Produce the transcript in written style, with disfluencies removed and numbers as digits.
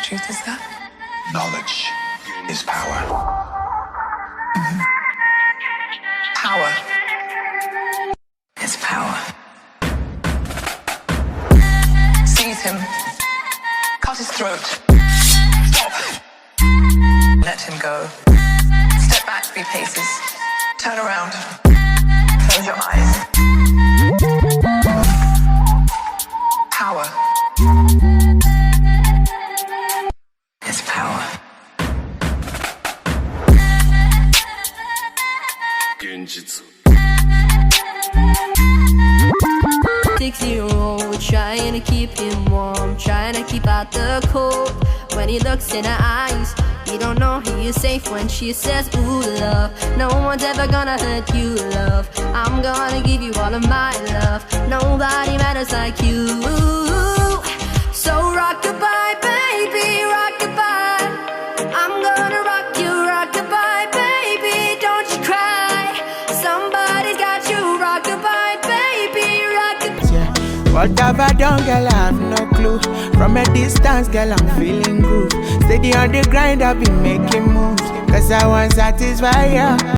truth is that? Knowledge is power. Power is power. Seize him. Cut his throat. Stop. Let him go. Step back 3 paces. Turn around. Close your eyes. Power is power. Trying to keep him warm, trying to keep out the cold. When he looks in her eyes, he don't know he is safe when she says, ooh, love. No one's ever gonna hurt you, love. I'm gonna give you all of my love. Nobody matters like you. So rock-a-bye, baby, rock-a-bye. I'm gonna rock you-bye, baby. Don't you cry. Somebody's got you, rock-a-bye, baby, rock-a-bye. Yeah. What have I done, girl? I have no clue. From a distance, girl, I'm feeling groove. Steady on the grind, I've been making moves. Cause I want satisfy ya.